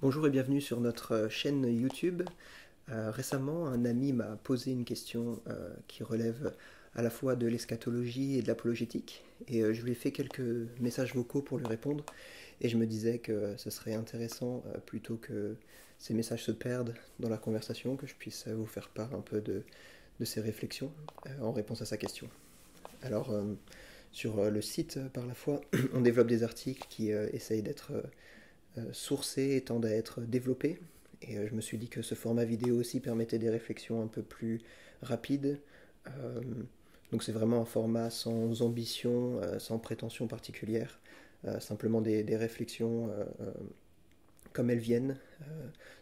Bonjour et bienvenue sur notre chaîne YouTube. Récemment, un ami m'a posé une question qui relève à la fois de l'eschatologie et de l'apologétique, et je lui ai fait quelques messages vocaux pour lui répondre, et je me disais que ce serait intéressant, plutôt que ces messages se perdent dans la conversation, que je puisse vous faire part un peu de ses réflexions en réponse à sa question. Alors, sur le site, par la fois, on développe des articles qui essayent d'être sourcés et tendent à être développés. Et je me suis dit que ce format vidéo aussi permettait des réflexions un peu plus rapides. Euh, donc c'est vraiment un format sans ambition, sans prétention particulière, simplement des réflexions comme elles viennent,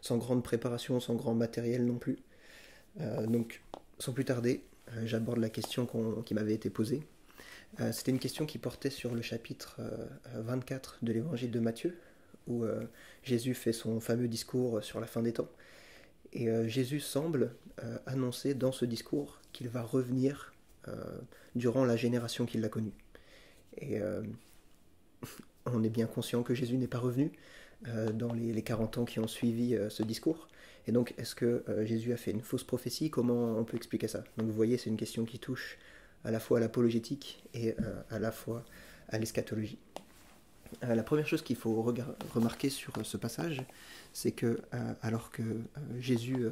sans grande préparation, sans grand matériel non plus. Donc sans plus tarder, j'aborde la question qui m'avait été posée. C'était une question qui portait sur le chapitre 24 de l'évangile de Matthieu, où Jésus fait son fameux discours sur la fin des temps. Et Jésus semble annoncer dans ce discours qu'il va revenir durant la génération qui l'a connu. Et on est bien conscient que Jésus n'est pas revenu dans les 40 ans qui ont suivi ce discours. Et donc, est-ce que Jésus a fait une fausse prophétie? Comment on peut expliquer ça? Donc vous voyez, c'est une question qui touche à la fois à l'apologétique et à la fois à l'eschatologie. La première chose qu'il faut remarquer sur ce passage, c'est que alors que Jésus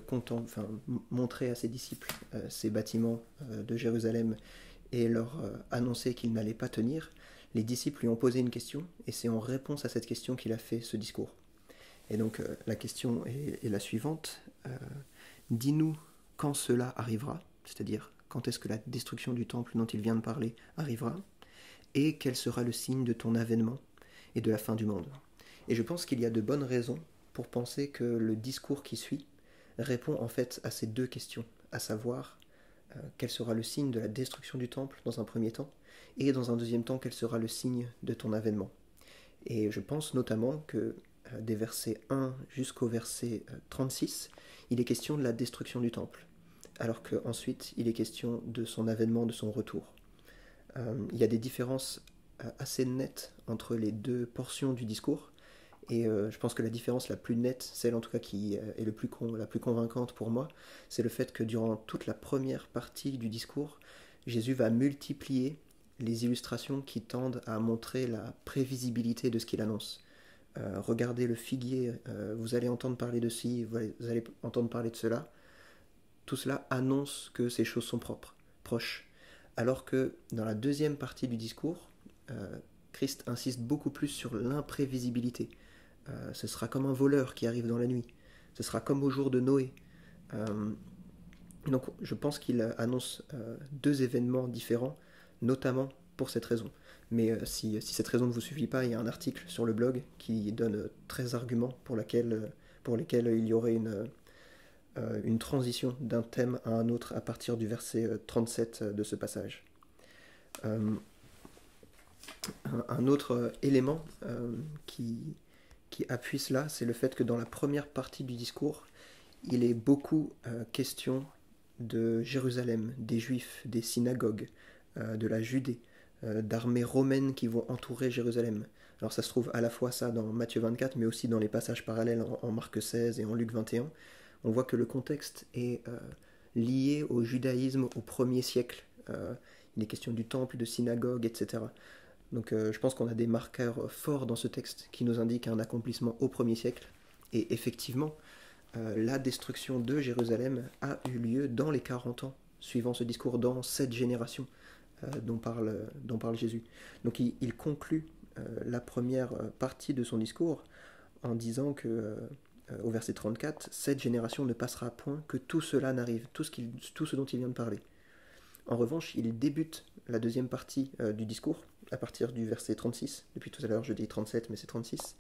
montrait à ses disciples ces bâtiments de Jérusalem et leur annonçait qu'il n'allait pas tenir, les disciples lui ont posé une question, et c'est en réponse à cette question qu'il a fait ce discours. Et donc la question est la suivante. Dis-nous quand cela arrivera, c'est-à-dire quand est-ce que la destruction du temple dont il vient de parler arrivera, et quel sera le signe de ton avènement et de la fin du monde. Et je pense qu'il y a de bonnes raisons pour penser que le discours qui suit répond en fait à ces deux questions, à savoir quel sera le signe de la destruction du temple dans un premier temps, et dans un deuxième temps quel sera le signe de ton avènement. Et je pense notamment que des versets 1 jusqu'au verset 36, il est question de la destruction du temple, alors qu'ensuite il est question de son avènement, de son retour. Il y a des différences assez nettes entre les deux portions du discours, et je pense que la différence la plus nette, celle en tout cas qui est la plus convaincante pour moi, c'est le fait que durant toute la première partie du discours, Jésus va multiplier les illustrations qui tendent à montrer la prévisibilité de ce qu'il annonce. Regardez le figuier, vous allez entendre parler de ci, vous allez entendre parler de cela. Tout cela annonce que ces choses sont proches. Alors que dans la deuxième partie du discours, Christ insiste beaucoup plus sur l'imprévisibilité. Ce sera comme un voleur qui arrive dans la nuit. Ce sera comme au jour de Noé. Donc je pense qu'il annonce deux événements différents, notamment pour cette raison. Mais si cette raison ne vous suffit pas, il y a un article sur le blog qui donne 13 arguments pour lesquels il y aurait une transition d'un thème à un autre à partir du verset 37 de ce passage. Un autre élément qui appuie cela, c'est le fait que dans la première partie du discours, il est beaucoup question de Jérusalem, des Juifs, des synagogues, de la Judée, d'armées romaines qui vont entourer Jérusalem. Alors ça se trouve à la fois ça dans Matthieu 24, mais aussi dans les passages parallèles en Marc 16 et en Luc 21. On voit que le contexte est lié au judaïsme au 1er siècle. Il est question du temple, de synagogue, etc. Donc je pense qu'on a des marqueurs forts dans ce texte qui nous indiquent un accomplissement au 1er siècle. Et effectivement, la destruction de Jérusalem a eu lieu dans les 40 ans suivant ce discours, dans cette génération dont parle Jésus. Donc il conclut la première partie de son discours en disant que, au verset 34, cette génération ne passera à point que tout cela n'arrive, tout ce dont il vient de parler. En revanche, il débute la deuxième partie du discours, à partir du verset 36, depuis tout à l'heure je dis 37, mais c'est 36,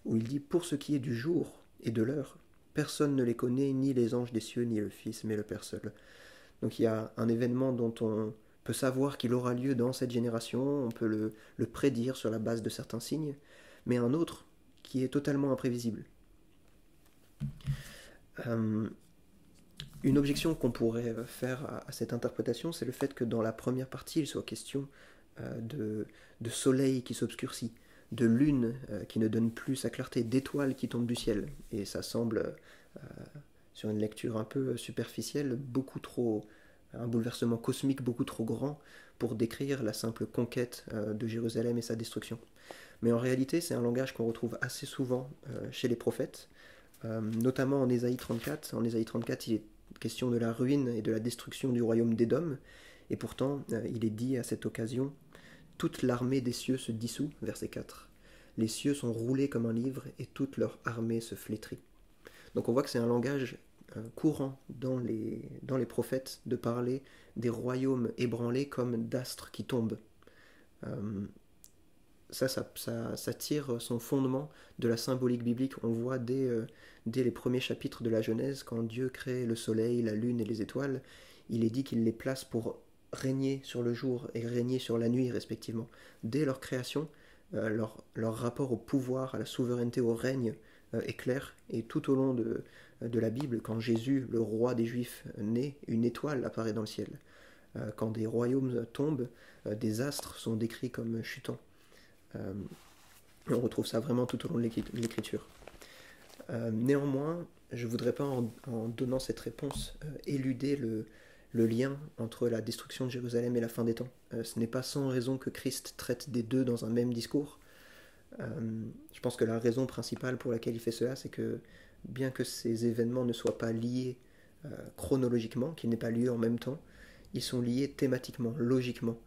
où il dit « Pour ce qui est du jour et de l'heure, personne ne les connaît, ni les anges des cieux, ni le Fils, mais le Père seul. » Donc il y a un événement dont on peut savoir qu'il aura lieu dans cette génération, on peut le prédire sur la base de certains signes, mais un autre qui est totalement imprévisible. Une objection qu'on pourrait faire à cette interprétation, c'est le fait que dans la première partie, il soit question de soleil qui s'obscurcit, de lune qui ne donne plus sa clarté, d'étoiles qui tombent du ciel. Et ça semble, sur une lecture un peu superficielle, beaucoup trop, un bouleversement cosmique beaucoup trop grand pour décrire la simple conquête de Jérusalem et sa destruction. Mais en réalité, c'est un langage qu'on retrouve assez souvent chez les prophètes, notamment en Ésaïe 34. En Ésaïe 34, il est question de la ruine et de la destruction du royaume d'Édom, et pourtant, il est dit à cette occasion: toute l'armée des cieux se dissout, verset 4. Les cieux sont roulés comme un livre, et toute leur armée se flétrit. Donc on voit que c'est un langage courant dans les prophètes de parler des royaumes ébranlés comme d'astres qui tombent. Euh, ça tire son fondement de la symbolique biblique. On voit dès les premiers chapitres de la Genèse, quand Dieu crée le soleil, la lune et les étoiles, il est dit qu'il les place pour régner sur le jour et régner sur la nuit respectivement. Dès leur création, leur rapport au pouvoir, à la souveraineté, au règne est clair, et tout au long de la Bible, quand Jésus, le roi des Juifs, naît, une étoile apparaît dans le ciel. Quand des royaumes tombent, des astres sont décrits comme chutants. On retrouve ça vraiment tout au long de l'écriture. Néanmoins, je ne voudrais pas, en donnant cette réponse, éluder le lien entre la destruction de Jérusalem et la fin des temps. Ce n'est pas sans raison que Christ traite des deux dans un même discours. Je pense que la raison principale pour laquelle il fait cela, c'est que bien que ces événements ne soient pas liés chronologiquement, qu'ils n'aient pas lieu en même temps, ils sont liés thématiquement, logiquement.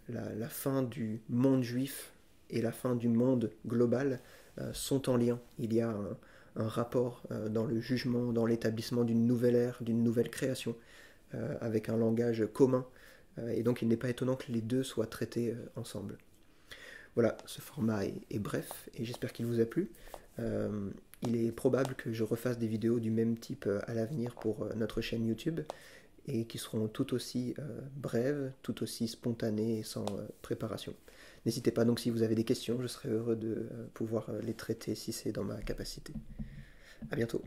La fin du monde juif et la fin du monde global sont en lien. Il y a un rapport dans le jugement, dans l'établissement d'une nouvelle ère, d'une nouvelle création, avec un langage commun, et donc il n'est pas étonnant que les deux soient traités ensemble. Voilà, ce format est bref, et j'espère qu'il vous a plu. Il est probable que je refasse des vidéos du même type à l'avenir pour notre chaîne YouTube, et qui seront tout aussi brèves, tout aussi spontanées et sans préparation. N'hésitez pas donc, si vous avez des questions, je serai heureux de pouvoir les traiter si c'est dans ma capacité. À bientôt.